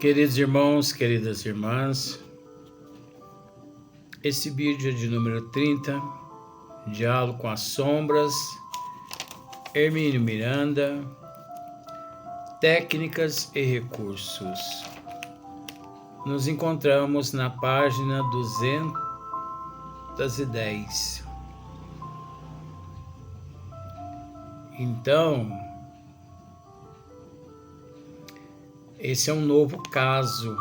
Queridos irmãos, queridas irmãs, esse vídeo é de número 30, Diálogo com as Sombras, Hermínio Miranda, Técnicas e Recursos. Nos encontramos na página 210. Então, esse é um novo caso,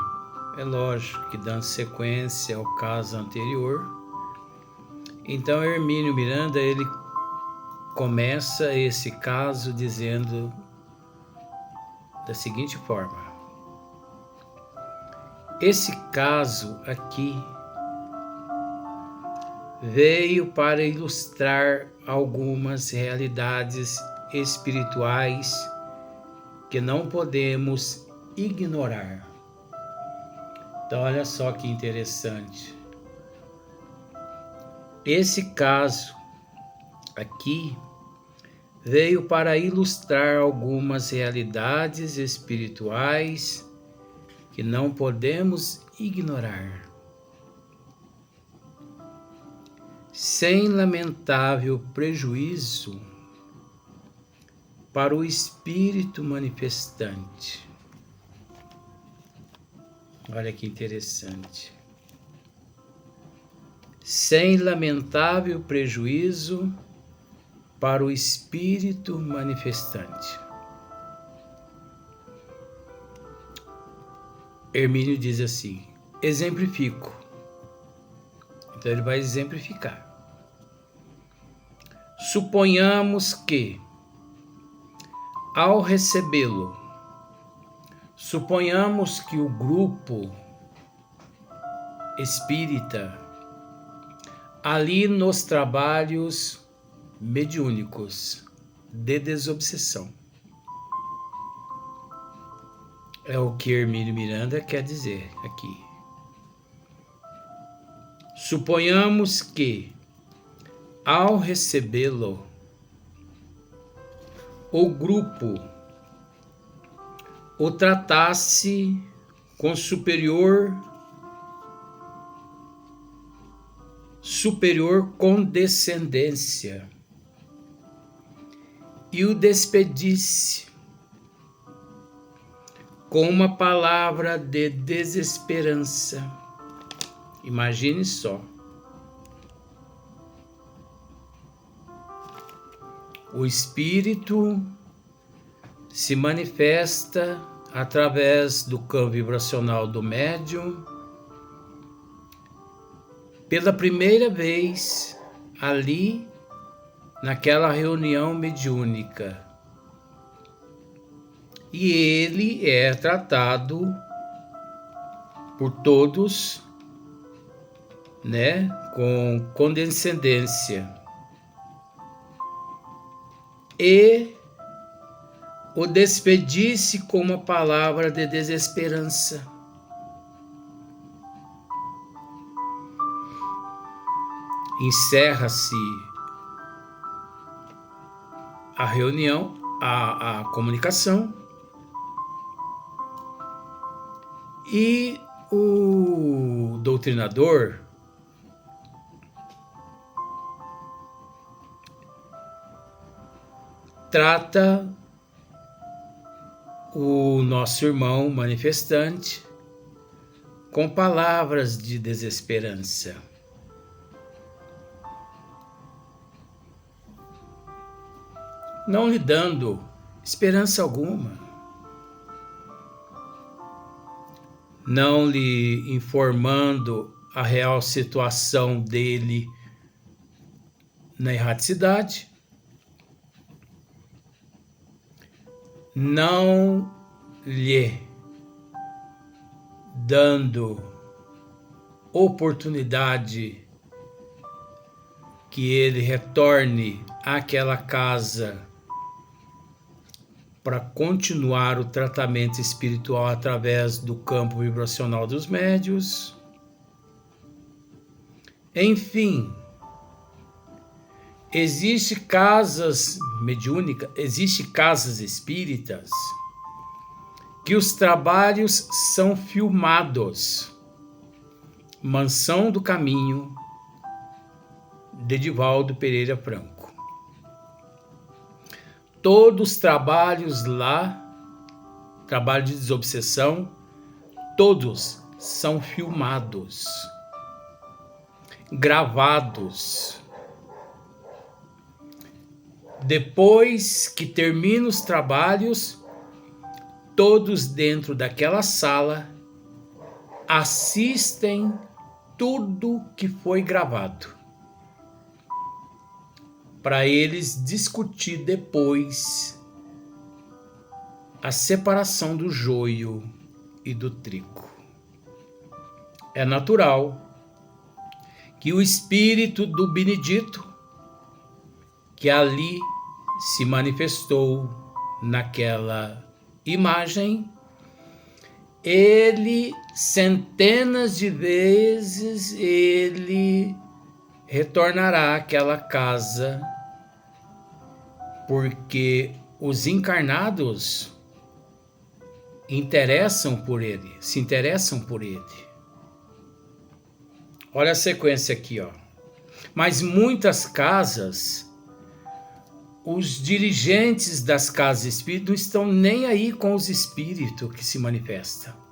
é lógico que dando sequência ao caso anterior. Então Hermínio Miranda, ele começa esse caso dizendo da seguinte forma: esse caso aqui veio para ilustrar algumas realidades espirituais que não podemos ignorar. Então, olha só que interessante. Esse caso aqui veio para ilustrar algumas realidades espirituais que não podemos ignorar. Sem lamentável prejuízo para o espírito manifestante. Olha que interessante. Sem lamentável prejuízo para o espírito manifestante. Hermínio diz assim: exemplifico. Então ele vai exemplificar. Suponhamos que, ao recebê-lo, suponhamos que o grupo espírita, ali nos trabalhos mediúnicos de desobsessão, é o que Hermínio Miranda quer dizer aqui. Suponhamos que, ao recebê-lo, o grupo o tratasse com superior condescendência e o despedisse com uma palavra de desesperança. Imagine só. O espírito se manifesta através do campo vibracional do médium pela primeira vez ali naquela reunião mediúnica. E ele é tratado por todos, com condescendência. E o despedisse com uma palavra de desesperança. Encerra-se a reunião, a comunicação, e o doutrinador trata o nosso irmão manifestante com palavras de desesperança. Não lhe dando esperança alguma, não lhe informando a real situação dele na erraticidade, não lhe dando oportunidade que ele retorne àquela casa para continuar o tratamento espiritual através do campo vibracional dos médiuns. Enfim, existe casas mediúnicas, existe casas espíritas que os trabalhos são filmados. Mansão do Caminho, de Edivaldo Pereira Franco. Todos os trabalhos lá, trabalho de desobsessão, todos são filmados, gravados. Depois que terminam os trabalhos, todos dentro daquela sala assistem tudo que foi gravado, para eles discutir depois a separação do joio e do trigo. É natural que o espírito do Benedito, que ali se manifestou naquela imagem, ele, centenas de vezes, ele retornará àquela casa, porque os encarnados interessam por ele, se interessam por ele. Olha a sequência aqui, ó. Mas muitas casas, os dirigentes das casas espíritas não estão nem aí com os espíritos que se manifestam.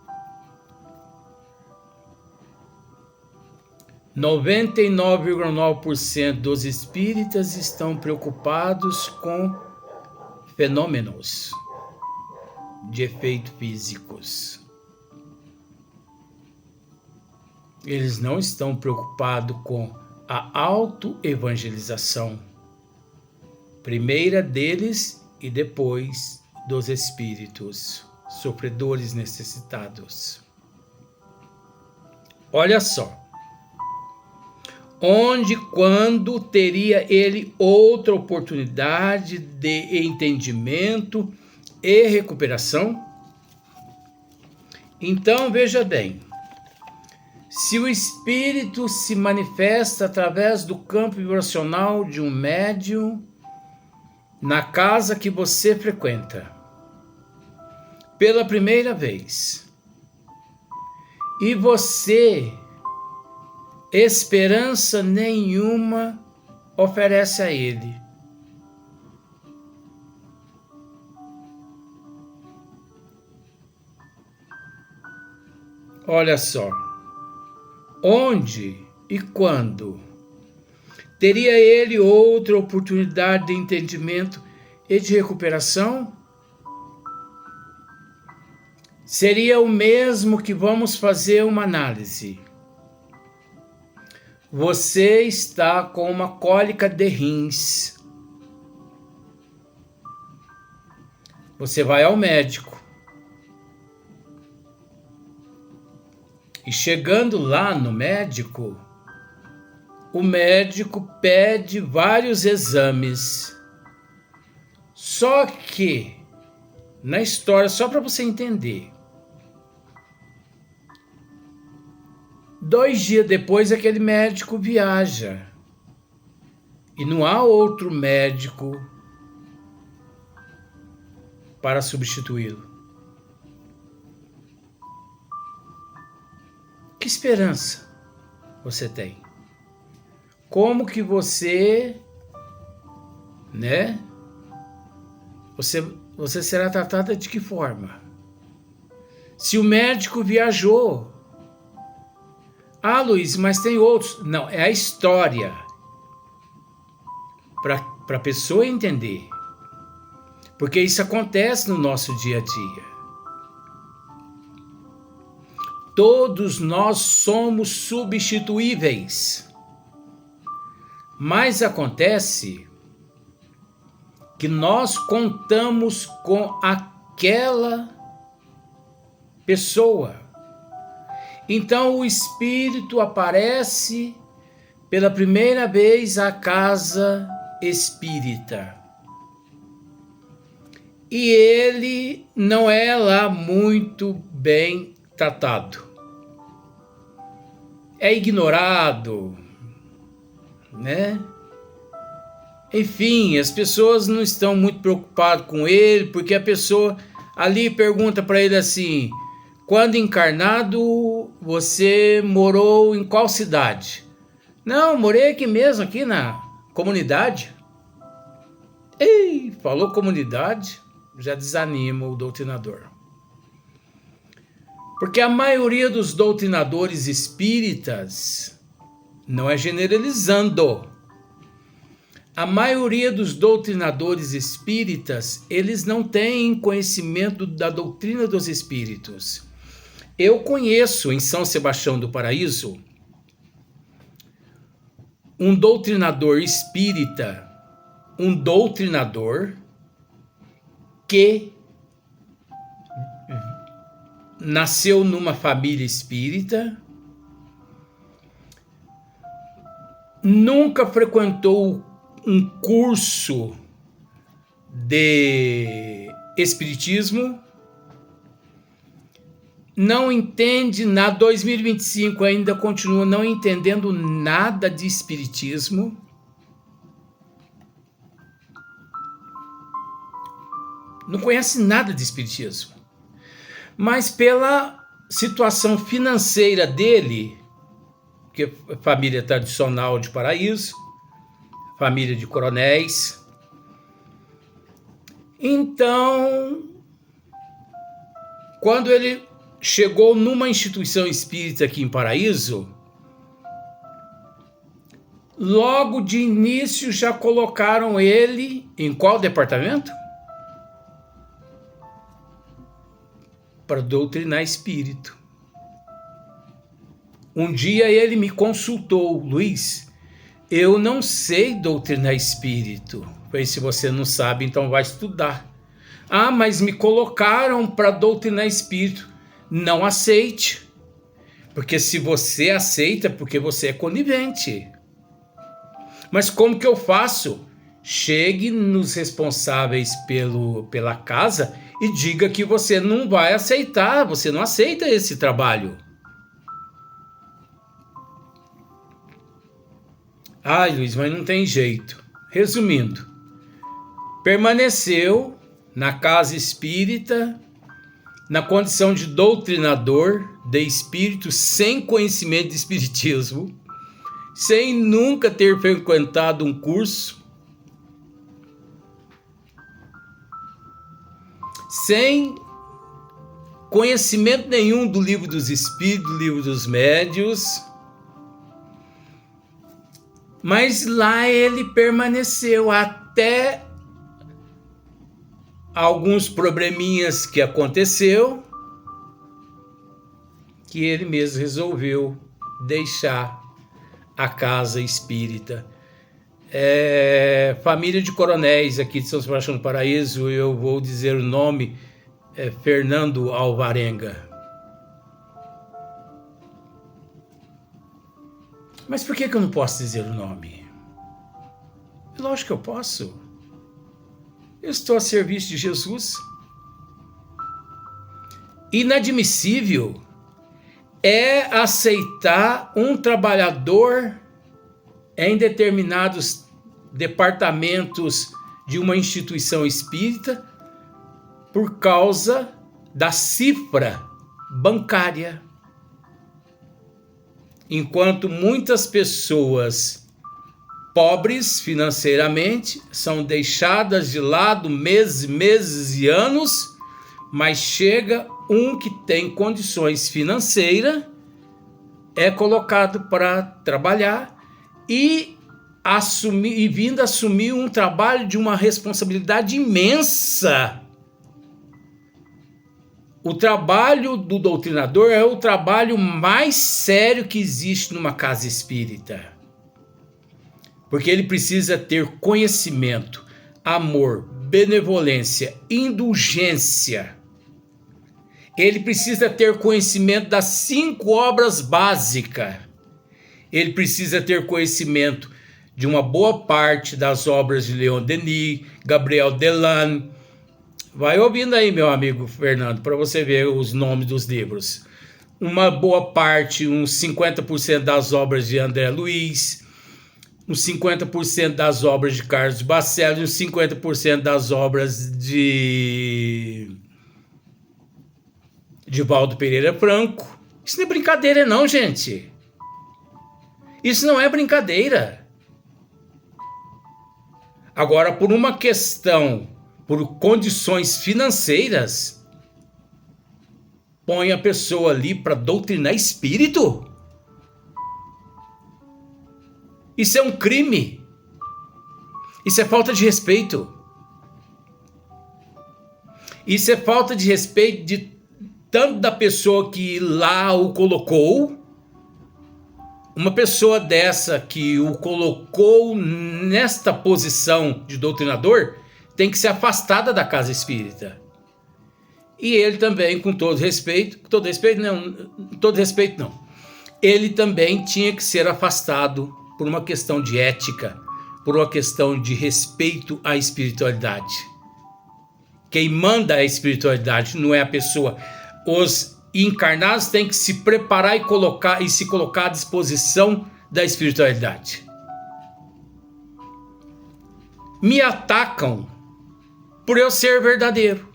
99,9% dos espíritas estão preocupados com fenômenos de efeito físicos. Eles não estão preocupados com a autoevangelização, primeira deles e depois dos espíritos sofredores necessitados. Olha só. Onde, quando teria ele outra oportunidade de entendimento e recuperação? Então, veja bem, se o espírito se manifesta através do campo vibracional de um médium na casa que você frequenta, pela primeira vez, e você, esperança nenhuma oferece a ele, olha só, onde e quando teria ele outra oportunidade de entendimento e de recuperação? Seria o mesmo que vamos fazer uma análise. Você está com uma cólica de rins. Você vai ao médico. E chegando lá no médico, o médico pede vários exames. Só que, na história, só para você entender, 2 dias depois aquele médico viaja. E não há outro médico para substituí-lo. Que esperança você tem? Como que você, Você será tratada de que forma? Se o médico viajou. Ah, Luiz, mas tem outros. Não, é a história. Para a pessoa entender. Porque isso acontece no nosso dia a dia. Todos nós somos substituíveis. Mas acontece que nós contamos com aquela pessoa. Então o espírito aparece pela primeira vez à casa espírita. E ele não é lá muito bem tratado. É ignorado, Enfim, as pessoas não estão muito preocupadas com ele, porque a pessoa Ali pergunta para ele assim: quando encarnado, você morou em qual cidade? Não, morei aqui mesmo, aqui na comunidade. Ei, falou comunidade, já desanima o doutrinador. Porque a maioria dos doutrinadores espíritas, não é generalizando, a maioria dos doutrinadores espíritas, eles não têm conhecimento da doutrina dos espíritos. Eu conheço em São Sebastião do Paraíso um doutrinador espírita, um doutrinador que nasceu numa família espírita, nunca frequentou um curso de espiritismo, não entende nada, 2025 ainda continua não entendendo nada de espiritismo. Não conhece nada de espiritismo. Mas pela situação financeira dele, que é família tradicional de Paraíso, família de coronéis, então, quando ele chegou numa instituição espírita aqui em Paraíso, logo de início já colocaram ele em qual departamento? Para doutrinar espírito. Um dia ele me consultou: Luiz, eu não sei doutrinar espírito. Falei: se você não sabe, então vai estudar. Ah, mas me colocaram para doutrinar espírito. Não aceite. Porque se você aceita, porque você é conivente. Mas como que eu faço? Chegue nos responsáveis pela casa e diga que você não vai aceitar, você não aceita esse trabalho. Ai, Luiz, mas não tem jeito. Resumindo, permaneceu na casa espírita, na condição de doutrinador de espírito, sem conhecimento de espiritismo, sem nunca ter frequentado um curso, sem conhecimento nenhum do livro dos espíritos, do livro dos médios, mas lá ele permaneceu até alguns probleminhas que aconteceu, que ele mesmo resolveu deixar a casa espírita. Família de coronéis aqui de São Sebastião do Paraíso, eu vou dizer o nome, Fernando Alvarenga. Mas por que eu não posso dizer o nome? Lógico que eu posso. Eu estou a serviço de Jesus. Inadmissível é aceitar um trabalhador em determinados departamentos de uma instituição espírita por causa da cifra bancária. Enquanto muitas pessoas pobres financeiramente são deixadas de lado meses e anos, mas chega um que tem condições financeiras, é colocado para trabalhar e vindo assumir um trabalho de uma responsabilidade imensa. O trabalho do doutrinador é o trabalho mais sério que existe numa casa espírita. Porque ele precisa ter conhecimento, amor, benevolência, indulgência. Ele precisa ter conhecimento das 5 obras básicas. Ele precisa ter conhecimento de uma boa parte das obras de Leon Denis, Gabriel Delan. Vai ouvindo aí, meu amigo Fernando, para você ver os nomes dos livros. Uma boa parte, uns 50% das obras de André Luiz, uns 50% das obras de Carlos Bacelli, uns 50% das obras de Divaldo Pereira Franco. Isso não é brincadeira não, gente. Isso não é brincadeira. Agora, por uma questão, por condições financeiras, põe a pessoa ali para doutrinar espírito? Isso é um crime. Isso é falta de respeito. Isso é falta de respeito de tanto da pessoa que lá o colocou. Uma pessoa dessa que o colocou nesta posição de doutrinador tem que ser afastada da casa espírita. E ele também, com todo respeito não. Ele também tinha que ser afastado por uma questão de ética, por uma questão de respeito à espiritualidade. Quem manda a espiritualidade não é a pessoa. Os encarnados têm que se preparar e se colocar à disposição da espiritualidade. Me atacam por eu ser verdadeiro.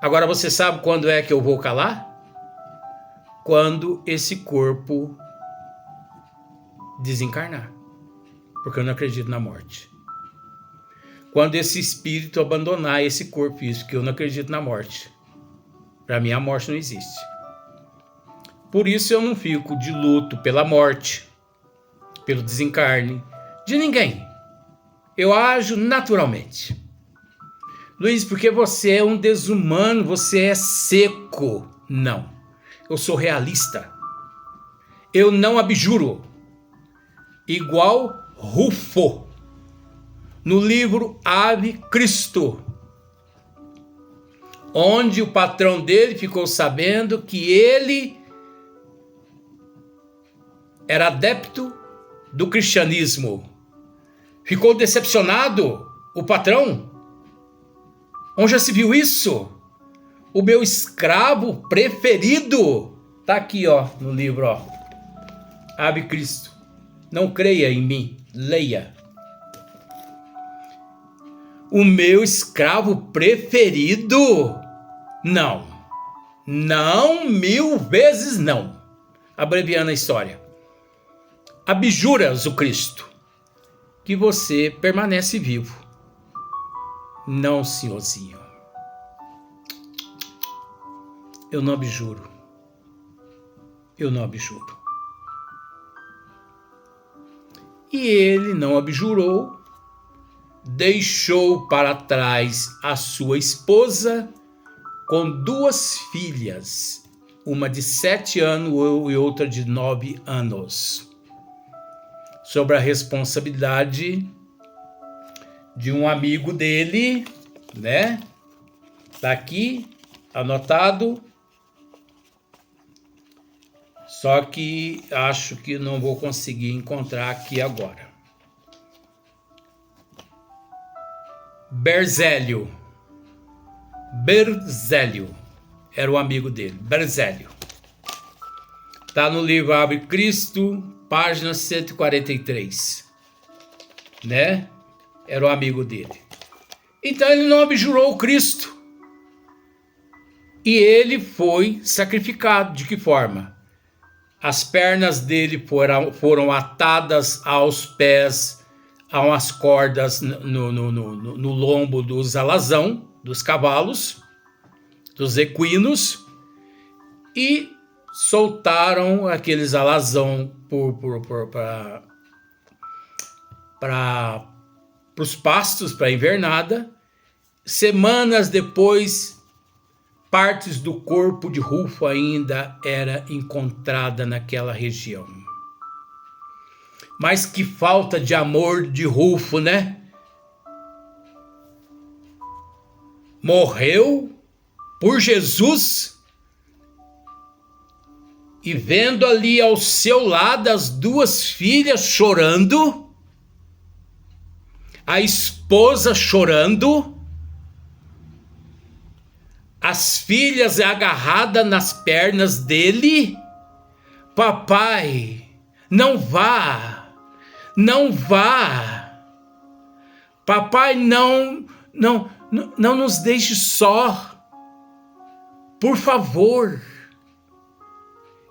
Agora você sabe quando é que eu vou calar? Quando esse corpo desencarnar. Porque eu não acredito na morte. Quando esse espírito abandonar esse corpo, isso que eu não acredito na morte. Para mim a morte não existe. Por isso eu não fico de luto pela morte, pelo desencarne, de ninguém. Eu ajo naturalmente. Luiz, porque você é um desumano, você é seco. Não, eu sou realista. Eu não abjuro. Igual Rufo, no livro Ave Cristo, onde o patrão dele ficou sabendo que ele era adepto do cristianismo. Ficou decepcionado o patrão. Onde já se viu isso? O meu escravo preferido. Tá aqui, ó, no livro, ó. Ave Cristo. Não creia em mim, leia. O meu escravo preferido? Não. Não, 1000 vezes não. Abreviando a história. Abjuras o Cristo que você permanece vivo. Não, senhorzinho. Eu não abjuro. Eu não abjuro. E ele não abjurou, deixou para trás a sua esposa com 2 filhas, uma de 7 anos e outra de 9 anos, sobre a responsabilidade de um amigo dele, né? Tá aqui, anotado. Só que acho que não vou conseguir encontrar aqui agora. Berzélio era o amigo dele, Berzélio. Tá no livro Ave Cristo, página 143, né? Era o amigo dele. Então ele não abjurou o Cristo. E ele foi sacrificado. De que forma? As pernas dele foram atadas aos pés, a umas cordas no lombo dos alazão, dos cavalos, dos equinos, e soltaram aqueles alazão para os pastos, para a invernada. Semanas depois, partes do corpo de Rufo ainda era encontrada naquela região. Mas que falta de amor de Rufo, né? Morreu por Jesus e vendo ali ao seu lado as 2 filhas chorando, a esposa chorando, as filhas agarradas nas pernas dele. Papai, não vá, não vá. Papai, não nos deixe só. Por favor,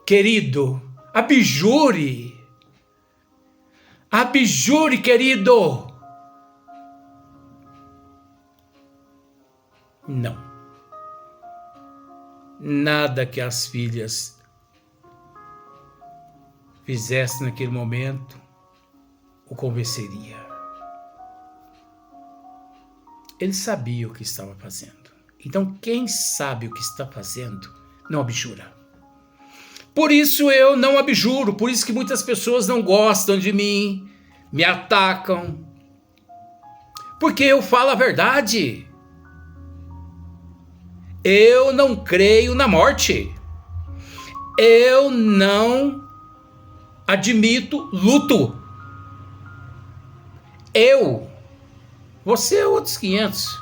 querido, abjure. Abjure, querido. Não. Nada que as filhas fizessem naquele momento o convenceria. Ele sabia o que estava fazendo. Então, quem sabe o que está fazendo, não abjura. Por isso eu não abjuro, por isso que muitas pessoas não gostam de mim, me atacam. Porque eu falo a verdade. Eu não creio na morte. Eu não admito luto. Você é outros 500.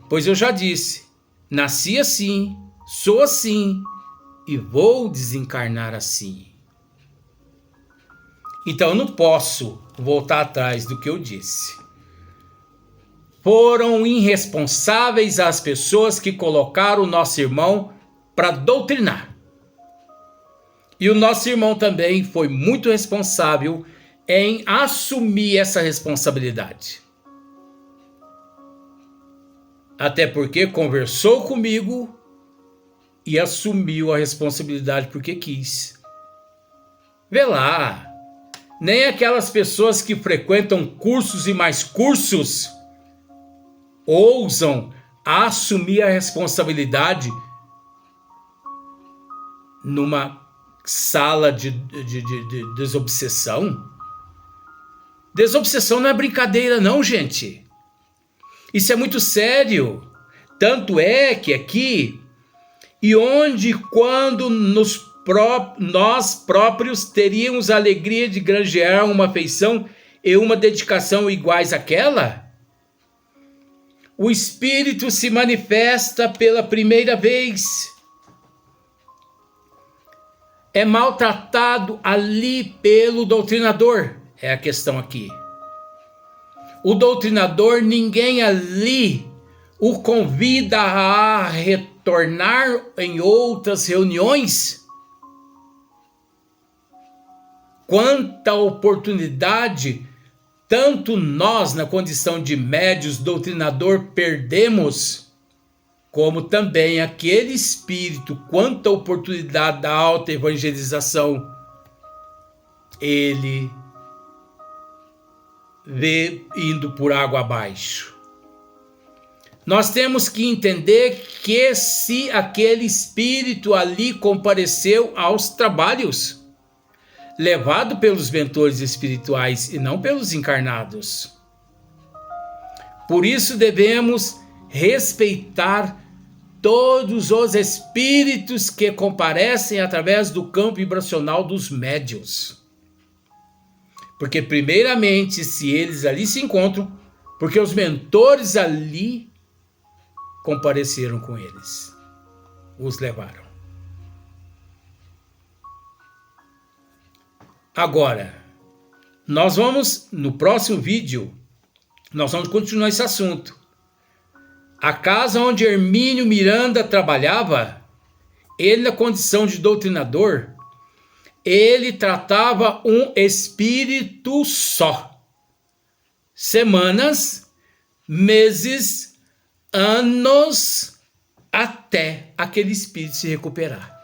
Pois eu já disse, nasci assim, sou assim e vou desencarnar assim. Então eu não posso voltar atrás do que eu disse. Foram irresponsáveis as pessoas que colocaram o nosso irmão para doutrinar. E o nosso irmão também foi muito responsável em assumir essa responsabilidade. Até porque conversou comigo e assumiu a responsabilidade porque quis. Vê lá, nem aquelas pessoas que frequentam cursos e mais cursos ousam assumir a responsabilidade numa sala de desobsessão. Desobsessão não é brincadeira não, gente. Isso é muito sério. Tanto é que aqui, e onde quando nós próprios teríamos a alegria de granjear uma afeição e uma dedicação iguais àquela, o Espírito se manifesta pela primeira vez. É maltratado ali pelo doutrinador. É a questão aqui. O doutrinador, ninguém ali o convida a retornar em outras reuniões. Quanta oportunidade, tanto nós, na condição de médios, doutrinador, perdemos, como também aquele espírito, quanta oportunidade da alta evangelização, ele vê indo por água abaixo. Nós temos que entender que se aquele espírito ali compareceu aos trabalhos, levado pelos mentores espirituais e não pelos encarnados. Por isso devemos respeitar todos os espíritos que comparecem através do campo vibracional dos médiuns. Porque primeiramente, se eles ali se encontram, porque os mentores ali compareceram com eles, os levaram. Agora, nós vamos, no próximo vídeo, nós vamos continuar esse assunto. A casa onde Hermínio Miranda trabalhava, ele na condição de doutrinador, ele tratava um espírito só. Semanas, meses, anos, até aquele espírito se recuperar.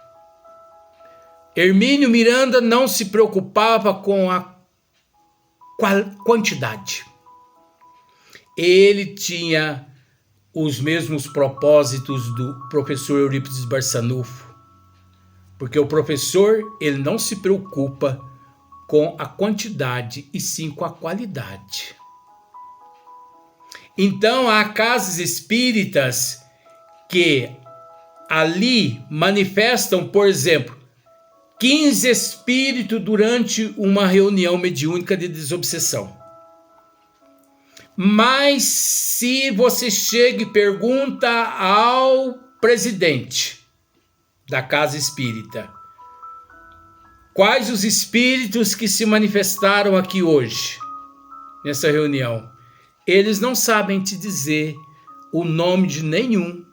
Hermínio Miranda não se preocupava com a quantidade. Ele tinha os mesmos propósitos do professor Eurípides Barçanufo, porque o professor, ele não se preocupa com a quantidade e sim com a qualidade. Então, há casas espíritas que ali manifestam, por exemplo, 15 espíritos durante uma reunião mediúnica de desobsessão. Mas se você chega e pergunta ao presidente da casa espírita, quais os espíritos que se manifestaram aqui hoje, nessa reunião, eles não sabem te dizer o nome de nenhum,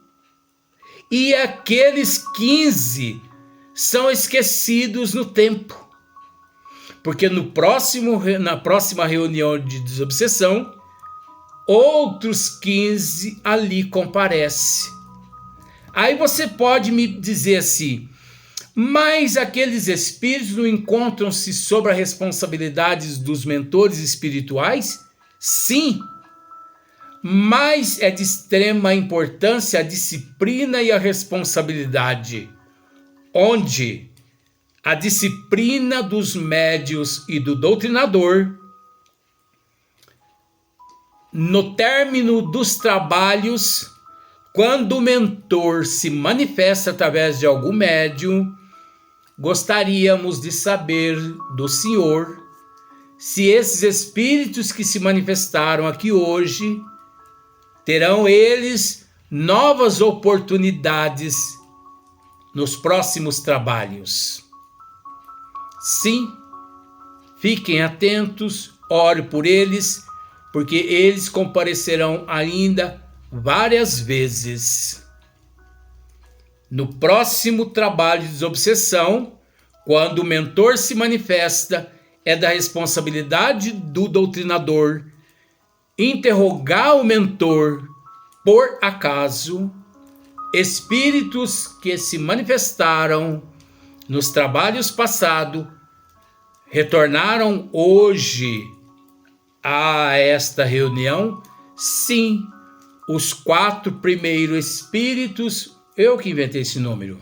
e aqueles 15 são esquecidos no tempo. Porque na próxima reunião de desobsessão, outros 15 ali comparecem. Aí você pode me dizer assim, mas aqueles espíritos não encontram-se sob a responsabilidade dos mentores espirituais? Sim, mas é de extrema importância a disciplina e a responsabilidade, onde a disciplina dos médios e do doutrinador, no término dos trabalhos, quando o mentor se manifesta através de algum médium, gostaríamos de saber do Senhor se esses espíritos que se manifestaram aqui hoje terão eles novas oportunidades nos próximos trabalhos. Sim, fiquem atentos, ore por eles, porque eles comparecerão ainda várias vezes. No próximo trabalho de desobsessão, quando o mentor se manifesta, é da responsabilidade do doutrinador interrogar o mentor, por acaso, espíritos que se manifestaram nos trabalhos passados, retornaram hoje a esta reunião? Sim, os 4 primeiros espíritos, eu que inventei esse número,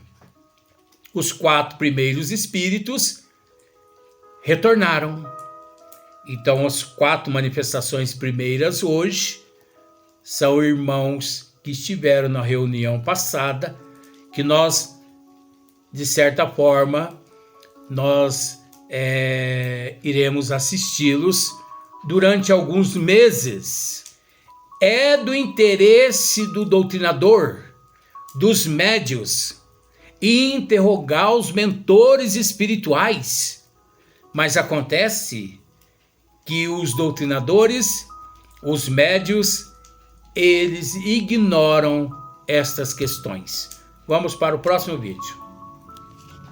os 4 primeiros espíritos retornaram. Então, as 4 manifestações primeiras hoje são irmãos que estiveram na reunião passada, que nós, de certa forma, nós iremos assisti-los durante alguns meses. É do interesse do doutrinador, dos médios, interrogar os mentores espirituais. Mas acontece que os doutrinadores, os médios, eles ignoram estas questões. Vamos para o próximo vídeo.